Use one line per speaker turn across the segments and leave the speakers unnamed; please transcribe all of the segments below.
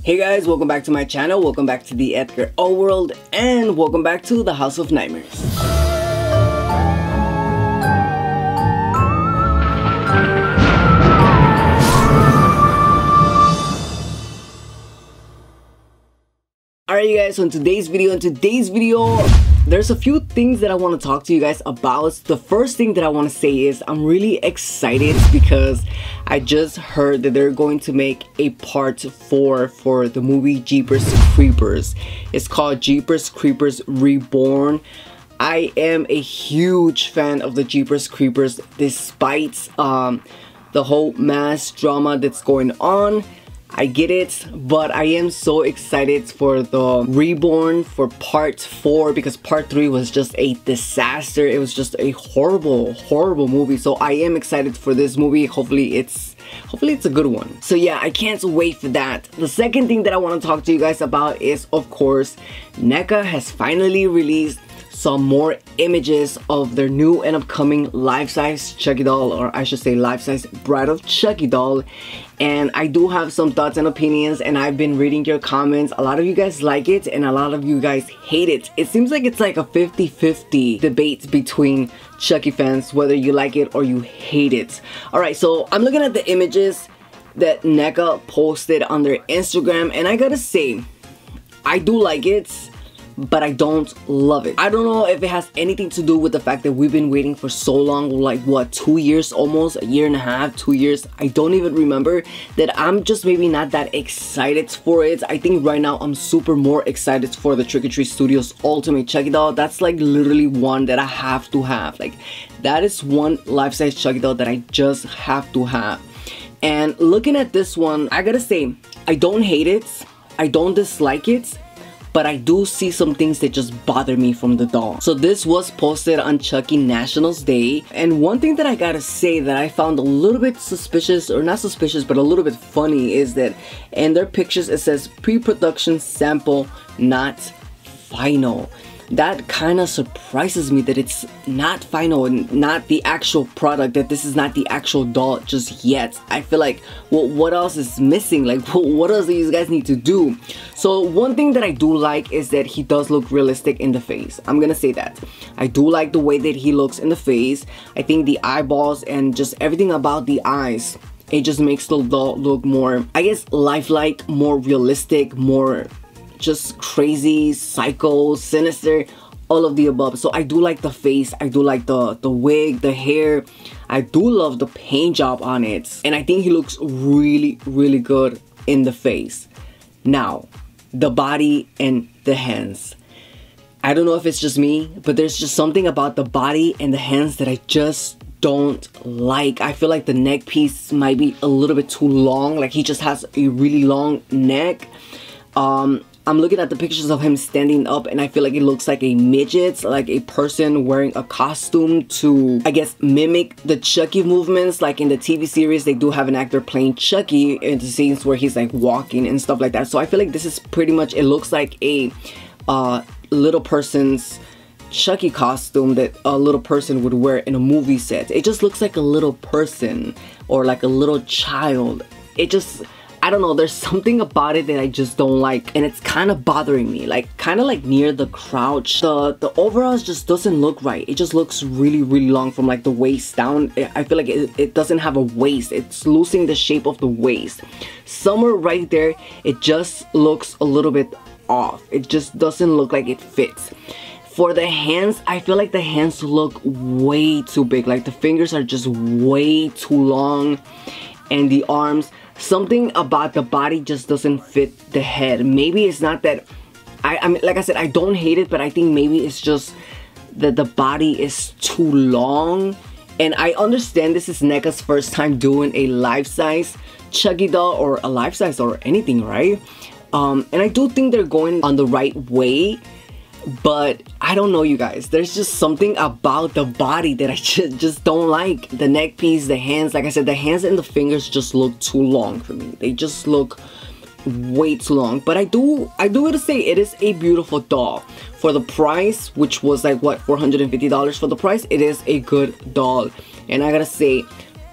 Hey guys, welcome back to my channel, welcome back to the Edgar-O world, and welcome back to the House of Nightmares. Alright you guys, so in today's video, there's a few things that I want to talk to you guys about. The first thing that I want to say is I'm really excited because I just heard that they're going to make a part 4 for the movie Jeepers Creepers. It's called Jeepers Creepers Reborn. I am a huge fan of the Jeepers Creepers despite the whole mass drama that's going on. I get it, but I am so excited for the Reborn for part 4 because part 3 was just a disaster. It was just a horrible movie. So I am excited for this movie. Hopefully it's a good one. So yeah, I can't wait for that. The second thing that I want to talk to you guys about is, of course, Neca has finally released some more images of their new and upcoming life-size Chucky doll, or I should say life-size Bride of Chucky doll. And I do have some thoughts and opinions, and I've been reading your comments. A lot of you guys like it and a lot of you guys hate it. It seems like it's like a 50-50 debate between Chucky fans, whether you like it or you hate it. Alright, so I'm looking at the images that Neca posted on their Instagram, and I gotta say, I do like it, but I don't love it. I don't know if it has anything to do with the fact that we've been waiting for so long, like what, 2 years almost, a year and a half, 2 years, I don't even remember, that I'm just maybe not that excited for it. I think right now I'm super more excited for the Trick or Treat Studios Ultimate Chucky doll. That's like literally one that I have to have. Like that is one life-size Chucky doll that I just have to have. And looking at this one, I gotta say, I don't hate it, I don't dislike it, but I do see some things that just bother me from the doll. So this was posted on Chucky Nationals Day, and one thing that I gotta say that I found a little bit suspicious, or not suspicious, but a little bit funny, is that in their pictures it says pre-production sample, not final. That kind of surprises me that it's not final and not the actual product, that this is not the actual doll just yet. I feel like, well, what else is missing? Like, what else do you guys need to do? So one thing that I do like is that he does look realistic in the face. I'm gonna say that. I do like the way that he looks in the face. I think the eyeballs and just everything about the eyes, it just makes the doll look more, I guess, lifelike, more realistic, more just crazy, psycho, sinister, all of the above. So I do like the face, I do like the wig, the hair. I do love the paint job on it, and I think he looks really good in the face. Now, the body and the hands. I don't know if it's just me, but there's just something about the body and the hands that I just don't like. I feel like the neck piece might be a little bit too long. Like he just has a really long neck. I'm looking at the pictures of him standing up, and I feel like it looks like a midget, like a person wearing a costume to, I guess, mimic the Chucky movements. Like in the TV series, they do have an actor playing Chucky in the scenes where he's like walking and stuff like that. So I feel like this is pretty much, it looks like a little person's Chucky costume that a little person would wear in a movie set. It just looks like a little person or like a little child. It just, I don't know, there's something about it that I just don't like, and it's kind of bothering me, like kind of like near the crouch. The overalls just doesn't look right. It just looks really long from like the waist down. I feel like it doesn't have a waist. It's losing the shape of the waist. Somewhere right there, it just looks a little bit off. It just doesn't look like it fits. For the hands, I feel like the hands look way too big. Like the fingers are just way too long, and the arms, something about the body just doesn't fit the head. Maybe it's not that, I mean, like I said, I don't hate it, but I think maybe it's just that the body is too long. And I understand this is Neca's first time doing a life-size Chucky doll, or a life-size or anything, right? And I do think they're going on the right way, but I don't know, you guys, there's just something about the body that I just don't like. The neck piece, the hands, like I said, the hands and the fingers just look too long for me. They just look way too long. But I do gotta say, it is a beautiful doll. For the price, which was like what, $450 for the price, it is a good doll. And I gotta say,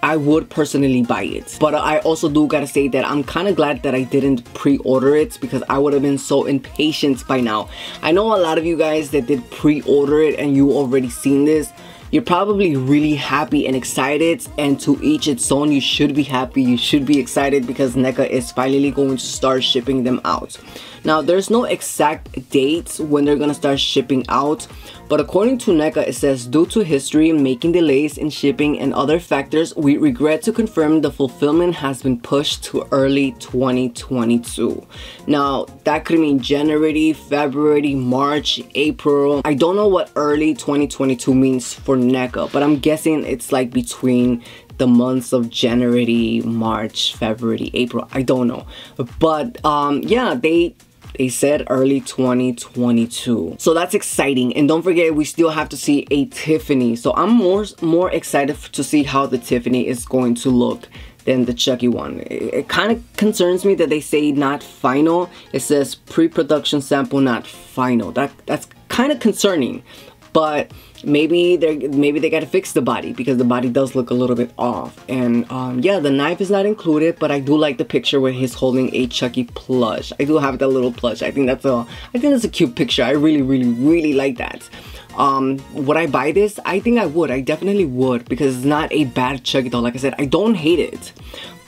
I would personally buy it. But I also do gotta say that I'm kind of glad that I didn't pre-order it, because I would have been so impatient by now. I know a lot of you guys that did pre-order it and you already seen this. You're probably really happy and excited, and to each its own. You should be happy, you should be excited, because Neca is finally going to start shipping them out. Now, there's no exact dates when they're gonna start shipping out, but according to Neca, it says, due to history, making delays in shipping, and other factors, we regret to confirm the fulfillment has been pushed to early 2022. Now, that could mean January, February, March, April. I don't know what early 2022 means for Neca, but I'm guessing it's like between the months of January, March, February, April. I don't know, but yeah, they said early 2022, so that's exciting. And don't forget, we still have to see a Tiffany, so I'm more excited to see how the Tiffany is going to look than the Chucky one. It kind of concerns me that they say not final. It says pre-production sample, not final. That's kind of concerning, but maybe they gotta fix the body, because the body does look a little bit off. And yeah, the knife is not included, but I do like the picture where he's holding a Chucky plush. I do have that little plush. I think that's a cute picture. I really like that. Would I buy this? I think I would. I definitely would, because it's not a bad Chucky doll. Like I said, I don't hate it,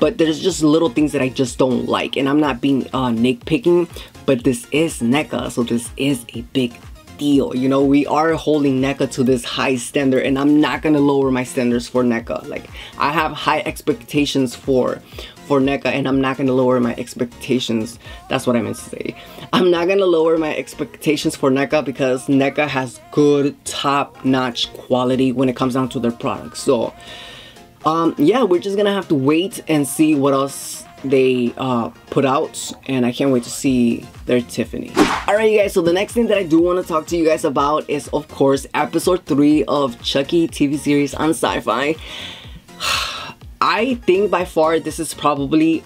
but there's just little things that I just don't like, and I'm not being nitpicking, but this is Neca, so this is a big deal. You know, we are holding Neca to this high standard, and I'm not gonna lower my standards for Neca. Like, I have high expectations for Neca, and I'm not gonna lower my expectations. That's what I meant to say. I'm not gonna lower my expectations for Neca, because Neca has good top-notch quality when it comes down to their products. So yeah, we're just gonna have to wait and see what else they put out, and I can't wait to see their Tiffany. Alright, you guys, so the next thing that I do want to talk to you guys about is, of course, episode 3 of Chucky TV series on Syfy. I think by far this is probably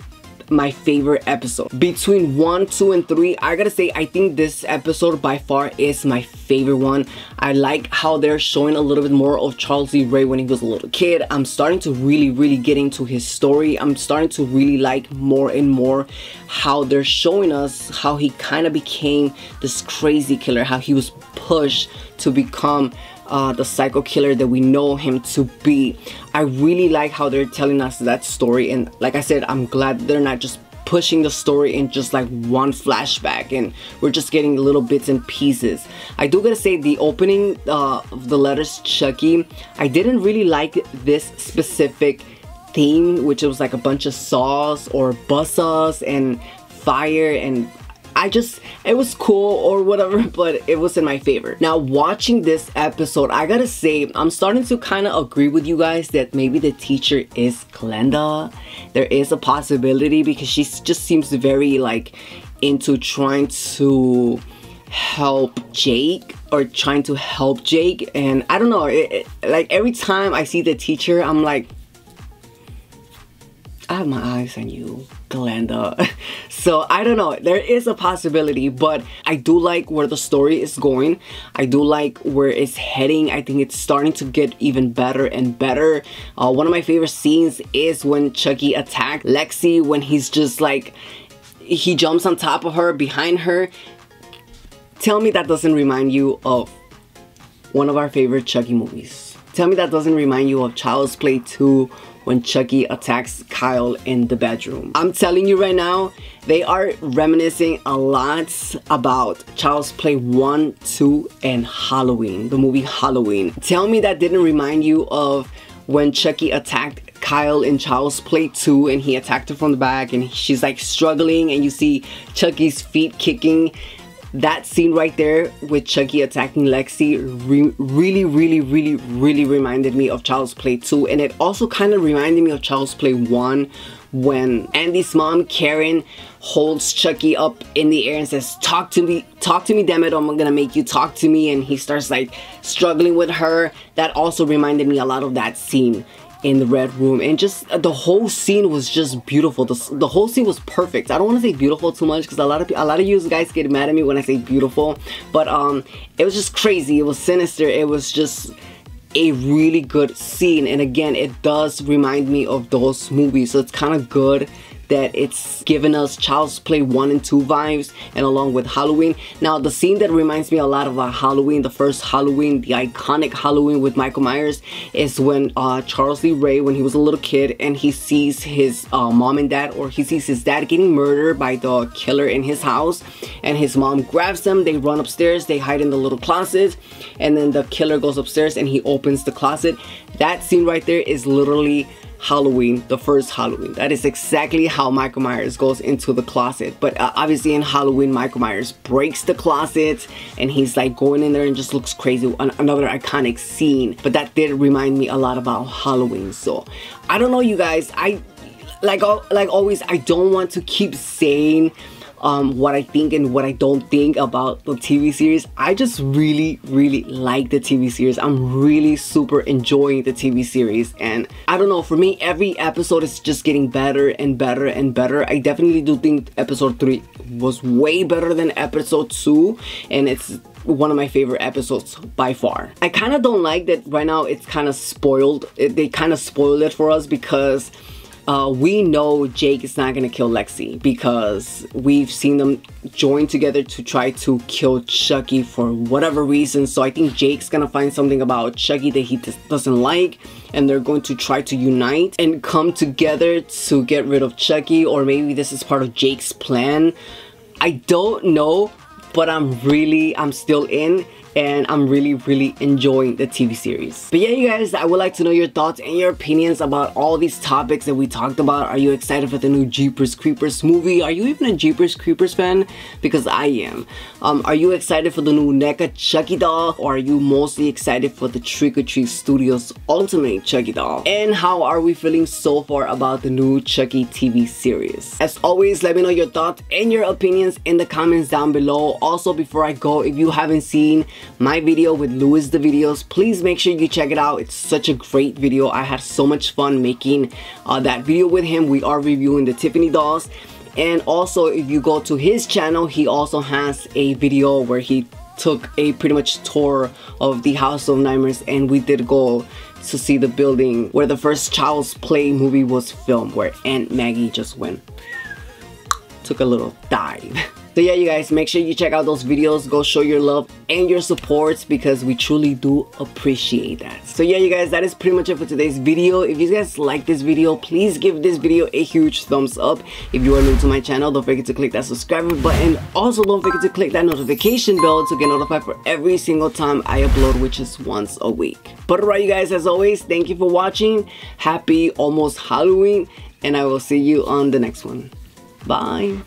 my favorite episode. Between 1, 2, and 3, I gotta say, I think this episode by far is my favorite one. I like how they're showing a little bit more of Charles Lee Ray when he was a little kid. I'm starting to really get into his story. I'm starting to really like more and more how they're showing us how he kind of became this crazy killer, how he was pushed to become the psycho killer that we know him to be. I really like how they're telling us that story, and like I said, I'm glad they're not just pushing the story in just like one flashback and we're just getting little bits and pieces. I do gotta say, the opening of the letters Chucky, I didn't really like this specific theme, which was like a bunch of saws or buzzsaws and fire, and it was cool or whatever, but it wasn't my favorite. Now, watching this episode, I gotta say, I'm starting to kind of agree with you guys that maybe the teacher is Glenda. There is a possibility, because she just seems very like into trying to help Jake, or trying to help Jake, and I don't know, like every time I see the teacher, I'm like, I have my eyes on you, Glenda. So I don't know, there is a possibility, but I do like where the story is going. I do like where it's heading. I think it's starting to get even better and better. One of my favorite scenes is when Chucky attacked Lexi, when he's just like, he jumps on top of her, behind her. Tell me that doesn't remind you of one of our favorite Chucky movies. Tell me that doesn't remind you of Child's Play 2, when Chucky attacks Kyle in the bedroom. I'm telling you right now, they are reminiscing a lot about Child's Play 1, 2, and Halloween, the movie Halloween. Tell me that didn't remind you of when Chucky attacked Kyle in Child's Play 2, and he attacked her from the back, and she's like struggling, and you see Chucky's feet kicking. That scene right there with Chucky attacking Lexi really reminded me of Child's Play 2, and it also kind of reminded me of Child's Play 1, when Andy's mom, Karen, holds Chucky up in the air and says, talk to me, damn it, I'm gonna make you talk to me, and he starts like struggling with her. That also reminded me a lot of that scene in the red room, and just the whole scene was just beautiful. The whole scene was perfect. I don't want to say beautiful too much, because a lot of you guys get mad at me when I say beautiful, but it was just crazy. It was sinister. It was just a really good scene, and again, it does remind me of those movies, so it's kind of good that it's given us Child's Play 1 and 2 vibes, and along with Halloween. Now, the scene that reminds me a lot of Halloween, the first Halloween, the iconic Halloween with Michael Myers, is when Charles Lee Ray, when he was a little kid, and he sees his mom and dad, or he sees his dad getting murdered by the killer in his house, and his mom grabs them, they run upstairs, they hide in the little closet, and then the killer goes upstairs and he opens the closet. That scene right there is literally Halloween, the first Halloween. That is exactly how Michael Myers goes into the closet. But obviously in Halloween, Michael Myers breaks the closet and he's like going in there and just looks crazy. Another iconic scene. But that did remind me a lot about Halloween. So I don't know, you guys, I like always, I don't want to keep saying what I think and what I don't think about the TV series. I just really like the TV series. I'm really super enjoying the TV series, and I don't know, for me every episode is just getting better and better and better. I definitely do think episode 3 was way better than episode 2, and it's one of my favorite episodes by far. I kind of don't like that right now it's kind of spoiled. They kind of spoiled it for us because we know Jake is not gonna kill Lexi, because we've seen them join together to try to kill Chucky for whatever reason. So I think Jake's gonna find something about Chucky that he doesn't like, and they're going to try to unite and come together to get rid of Chucky, or maybe this is part of Jake's plan. I don't know, but I'm still in, and I'm really enjoying the TV series. But yeah, you guys, I would like to know your thoughts and your opinions about all these topics that we talked about. Are you excited for the new Jeepers Creepers movie? Are you even a Jeepers Creepers fan? Because I am. Are you excited for the new Neca Chucky doll? Or are you mostly excited for the Trick or Treat Studios Ultimate Chucky doll? And how are we feeling so far about the new Chucky TV series? As always, let me know your thoughts and your opinions in the comments down below. Also, before I go, if you haven't seen my video with Louis the Videos, please make sure you check it out. It's such a great video. I had so much fun making that video with him. We are reviewing the Tiffany dolls. And also, if you go to his channel, he also has a video where he took a pretty much tour of the House of Nightmares, and we did go to see the building where the first Child's Play movie was filmed, where Aunt Maggie just took a little dive. So yeah, you guys, make sure you check out those videos. Go show your love and your support, because we truly do appreciate that. So yeah, you guys, that is pretty much it for today's video. If you guys like this video, please give this video a huge thumbs up. If you are new to my channel, don't forget to click that subscribe button. Also, don't forget to click that notification bell to get notified for every single time I upload, which is once a week. But alright, you guys, as always, thank you for watching. Happy almost Halloween, and I will see you on the next one. Bye.